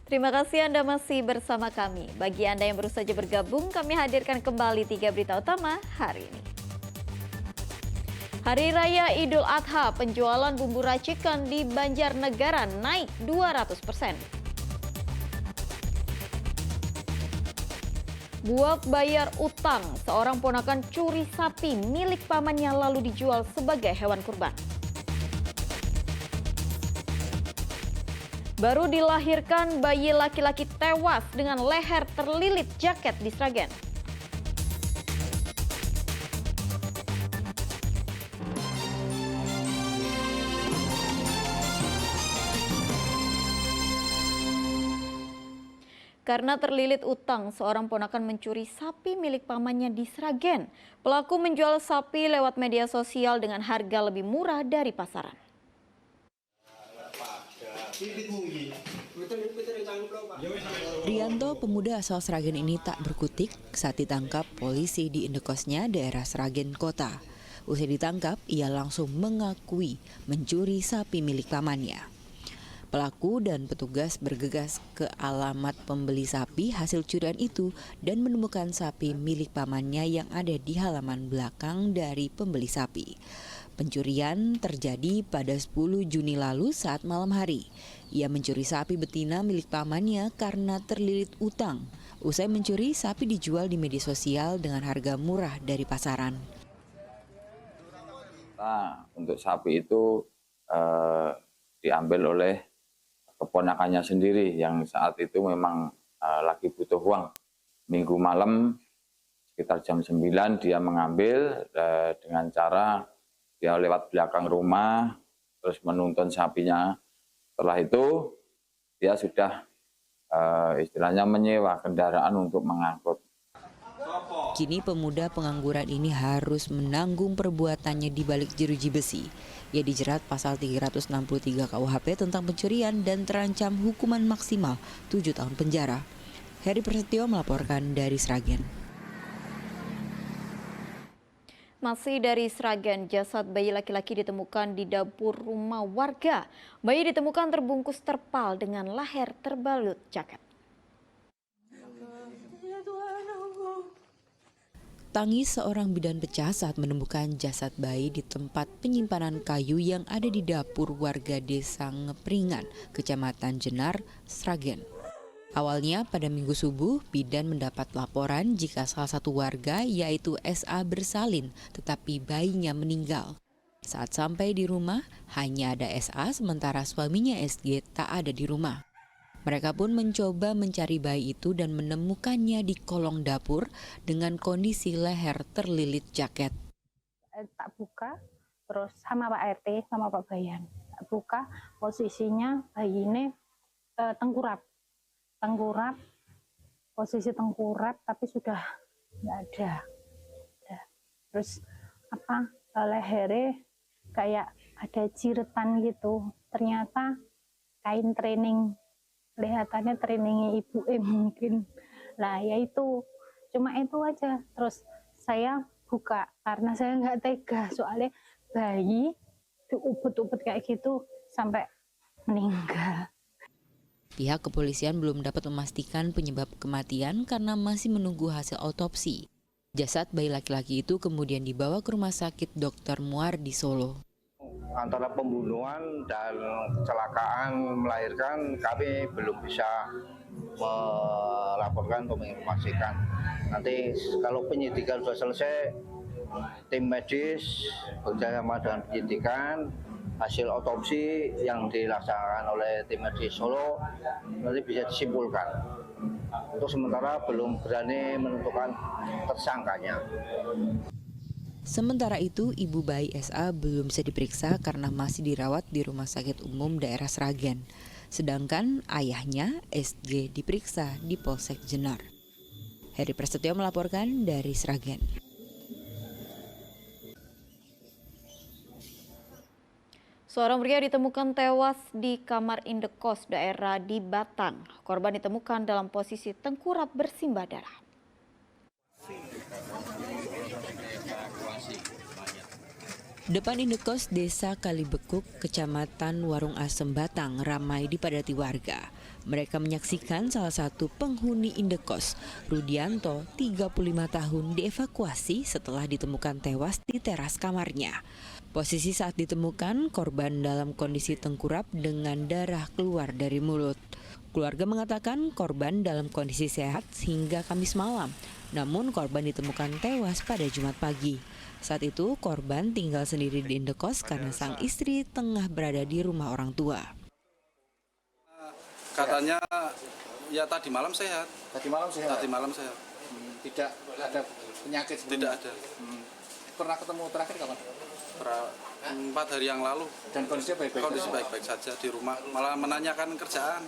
Terima kasih Anda masih bersama kami. Bagi Anda yang baru saja bergabung, kami hadirkan kembali 3 berita utama hari ini. Hari Raya Idul Adha, penjualan bumbu racikan di Banjarnegara naik 200%. Buak bayar utang, seorang ponakan curi sapi milik pamannya lalu dijual sebagai hewan kurban. Baru dilahirkan bayi laki-laki tewas dengan leher terlilit jaket di Sragen. Karena terlilit utang, seorang ponakan mencuri sapi milik pamannya di Sragen. Pelaku menjual sapi lewat media sosial dengan harga lebih murah dari pasaran. Rianto, pemuda asal Sragen ini tak berkutik saat ditangkap polisi di indekosnya daerah Sragen Kota. Usai ditangkap, ia langsung mengakui mencuri sapi milik pamannya. Pelaku dan petugas bergegas ke alamat pembeli sapi hasil curian itu dan menemukan sapi milik pamannya yang ada di halaman belakang dari pembeli sapi. Pencurian terjadi pada 10 Juni lalu saat malam hari. Ia mencuri sapi betina milik pamannya karena terlilit utang. Usai mencuri, sapi dijual di media sosial dengan harga murah dari pasaran. Nah, untuk sapi itu diambil oleh keponakannya sendiri yang saat itu memang lagi butuh uang. Minggu malam sekitar jam 9 dia mengambil dengan cara dia lewat belakang rumah, terus menuntun sapinya. Setelah itu dia sudah istilahnya menyewa kendaraan untuk mengangkut. Kini pemuda pengangguran ini harus menanggung perbuatannya di balik jeruji besi. Ia dijerat pasal 363 KUHP tentang pencurian dan terancam hukuman maksimal 7 tahun penjara. Heri Prasetyo melaporkan dari Sragen. Masih dari Sragen, jasad bayi laki-laki ditemukan di dapur rumah warga. Bayi ditemukan terbungkus terpal dengan leher terbalut jaket. Tangis seorang bidan pecah saat menemukan jasad bayi di tempat penyimpanan kayu yang ada di dapur warga desa Ngepringan, Kecamatan Jenar, Sragen. Awalnya pada Minggu subuh, bidan mendapat laporan jika salah satu warga yaitu SA bersalin tetapi bayinya meninggal. Saat sampai di rumah, hanya ada SA sementara suaminya SG tak ada di rumah. Mereka pun mencoba mencari bayi itu dan menemukannya di kolong dapur dengan kondisi leher terlilit jaket. Tak buka, terus sama Pak RT sama Pak Bayan. Tak buka, posisinya bayi ini tengkurap, posisi tengkurap tapi sudah nggak ada. Terus lehernya kayak ada jiretan gitu. Ternyata kain training. Kelihatannya trainingnya ibu mungkin. Nah ya itu, cuma itu aja. Terus saya buka karena saya nggak tega soalnya bayi diubet-ubet kayak gitu sampai meninggal. Pihak kepolisian belum dapat memastikan penyebab kematian karena masih menunggu hasil autopsi. Jasad bayi laki-laki itu kemudian dibawa ke Rumah Sakit Dr. Muar di Solo. Antara pembunuhan dan kecelakaan melahirkan kami belum bisa melaporkan atau menginformasikan. Nanti kalau penyidikan sudah selesai, tim medis bekerjasama dengan penyidikan, hasil otopsi yang dilaksanakan oleh tim medis Solo nanti bisa disimpulkan. Untuk sementara belum berani menentukan tersangkanya. Sementara itu, ibu bayi SA belum bisa diperiksa karena masih dirawat di Rumah Sakit Umum Daerah Sragen. Sedangkan ayahnya, SG, diperiksa di Polsek Jenar. Heri Prasetyo melaporkan dari Sragen. Seorang pria ditemukan tewas di kamar indekos daerah di Batang. Korban ditemukan dalam posisi tengkurap bersimbah darah. Depan indekos Desa Kalibekuk, Kecamatan Warung Asem Batang ramai dipadati warga. Mereka menyaksikan salah satu penghuni indekos, Rudianto, 35 tahun, dievakuasi setelah ditemukan tewas di teras kamarnya. Posisi saat ditemukan, korban dalam kondisi tengkurap dengan darah keluar dari mulut. Keluarga mengatakan korban dalam kondisi sehat hingga Kamis malam, namun korban ditemukan tewas pada Jumat pagi. Saat itu korban tinggal sendiri di indekos karena sang istri tengah berada di rumah orang tua. Katanya ya tadi malam sehat. Tadi malam sehat? Tadi malam sehat. Tidak ada penyakit sebelumnya? Tidak ada. Pernah ketemu terakhir kapan? 4 hari yang lalu. Dan kondisinya baik-baik? Kondisi baik-baik saja di rumah. Malah menanyakan kerjaan.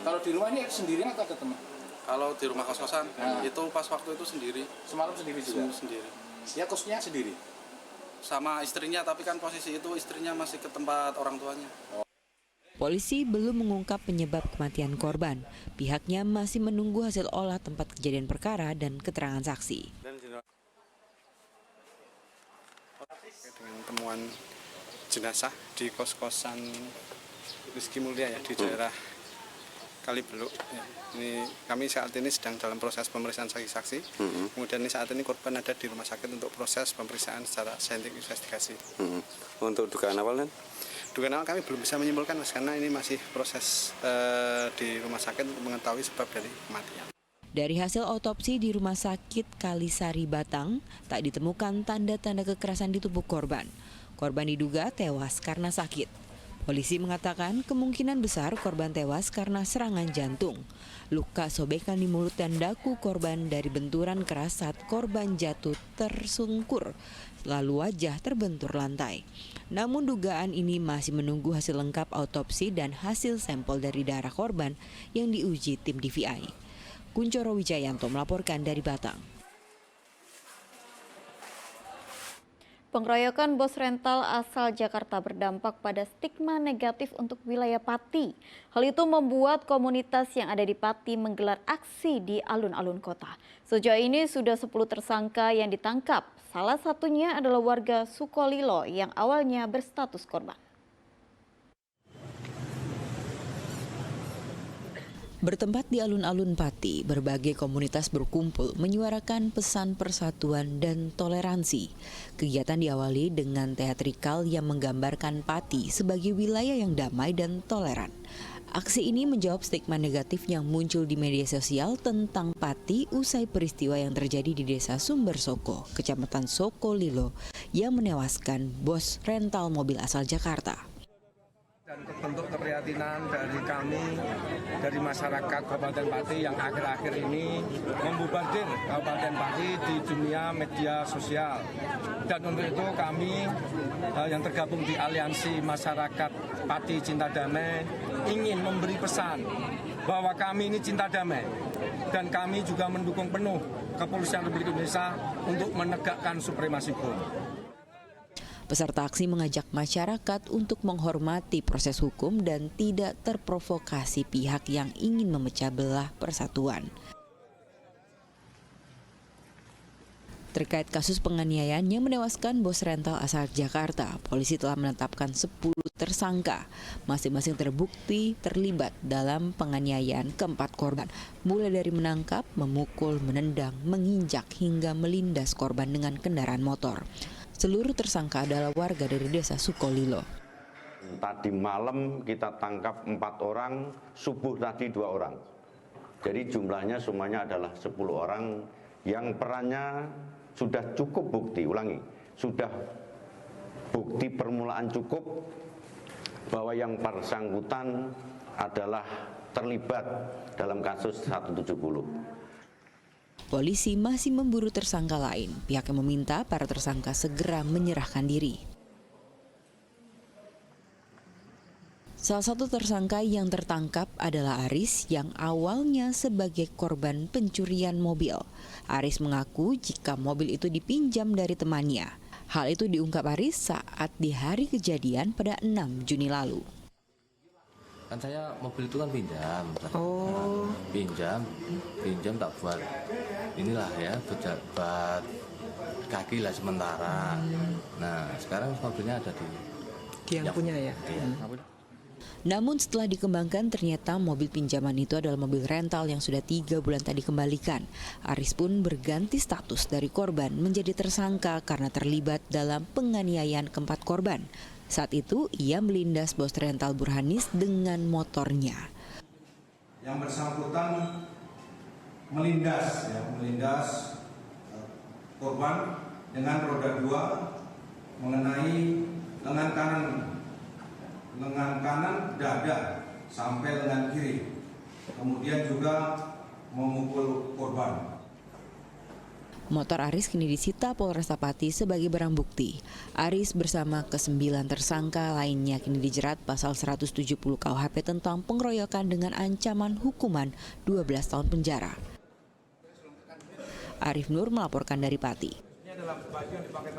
Kalau di rumah ini sendirian atau ada teman? Kalau di rumah kos-kosan, itu pas waktu itu sendiri. Semalam sendiri juga? Sendiri. Ya kosnya sendiri? Sama istrinya, tapi kan posisi itu istrinya masih ke tempat orang tuanya. Polisi belum mengungkap penyebab kematian korban. Pihaknya masih menunggu hasil olah tempat kejadian perkara dan keterangan saksi. Dengan temuan jenazah di kos-kosan Rizky Mulia ya, di daerah Kalibeluk. Ya. Ini kami saat ini sedang dalam proses pemeriksaan saksi-saksi. Kemudian saat ini korban ada di rumah sakit untuk proses pemeriksaan secara saintifik investigasi. Untuk dugaan awal kan? Dugaan awal kami belum bisa menyimpulkan Mas, karena ini masih proses di rumah sakit untuk mengetahui sebab dari kematian. Dari hasil otopsi di Rumah Sakit Kalisari Batang, tak ditemukan tanda-tanda kekerasan di tubuh korban. Korban diduga tewas karena sakit. Polisi mengatakan kemungkinan besar korban tewas karena serangan jantung. Luka sobekan di mulut dan dagu korban dari benturan keras saat korban jatuh tersungkur, lalu wajah terbentur lantai. Namun dugaan ini masih menunggu hasil lengkap autopsi dan hasil sampel dari darah korban yang diuji tim DVI. Kuncoro Wijayanto melaporkan dari Batang. Pengeroyokan bos rental asal Jakarta berdampak pada stigma negatif untuk wilayah Pati. Hal itu membuat komunitas yang ada di Pati menggelar aksi di alun-alun kota. Sejauh ini sudah 10 tersangka yang ditangkap. Salah satunya adalah warga Sukolilo yang awalnya berstatus korban. Bertempat di alun-alun Pati, berbagai komunitas berkumpul menyuarakan pesan persatuan dan toleransi. Kegiatan diawali dengan teatrikal yang menggambarkan Pati sebagai wilayah yang damai dan toleran. Aksi ini menjawab stigma negatif yang muncul di media sosial tentang Pati usai peristiwa yang terjadi di Desa Sumber Soko, Kecamatan Sukolilo, yang menewaskan bos rental mobil asal Jakarta. Dan bentuk keprihatinan dari kami, dari masyarakat Kabupaten Pati yang akhir-akhir ini membubardir Kabupaten Pati di dunia media sosial. Dan untuk itu kami yang tergabung di Aliansi Masyarakat Pati Cinta Damai ingin memberi pesan bahwa kami ini cinta damai. Dan kami juga mendukung penuh Kepolisian Republik Indonesia untuk menegakkan supremasi hukum. Peserta aksi mengajak masyarakat untuk menghormati proses hukum dan tidak terprovokasi pihak yang ingin memecah belah persatuan. Terkait kasus penganiayaan yang menewaskan bos rental asal Jakarta, polisi telah menetapkan 10 tersangka. Masing-masing terbukti terlibat dalam penganiayaan keempat korban, mulai dari menangkap, memukul, menendang, menginjak hingga melindas korban dengan kendaraan motor. Seluruh tersangka adalah warga dari Desa Sukolilo. Tadi malam kita tangkap 4 orang, subuh tadi 2 orang. Jadi jumlahnya semuanya adalah 10 orang yang perannya sudah cukup bukti, sudah bukti permulaan cukup bahwa yang bersangkutan adalah terlibat dalam kasus 170. Polisi masih memburu tersangka lain. Pihaknya meminta para tersangka segera menyerahkan diri. Salah satu tersangka yang tertangkap adalah Aris yang awalnya sebagai korban pencurian mobil. Aris mengaku jika mobil itu dipinjam dari temannya. Hal itu diungkap Aris saat di hari kejadian pada 6 Juni lalu. Kan saya mobil itu kan pinjam. Pinjam tak buat inilah ya, buat kaki lah sementara. Nah sekarang mobilnya ada di yang punya ya. Namun setelah dikembangkan ternyata mobil pinjaman itu adalah mobil rental yang sudah 3 bulan tak dikembalikan. Aris pun berganti status dari korban menjadi tersangka karena terlibat dalam penganiayaan keempat korban. Saat itu ia melindas bos rental Burhanis dengan motornya. Yang bersangkutan melindas korban dengan roda 2 mengenai lengan kanan dada sampai lengan kiri, kemudian juga memukul korban. Motor Aris kini disita Polresta Pati sebagai barang bukti. Aris bersama ke-9 tersangka lainnya kini dijerat pasal 170 KUHP tentang pengeroyokan dengan ancaman hukuman 12 tahun penjara. Arif Nur melaporkan dari Pati. Ini adalah baju yang dipakai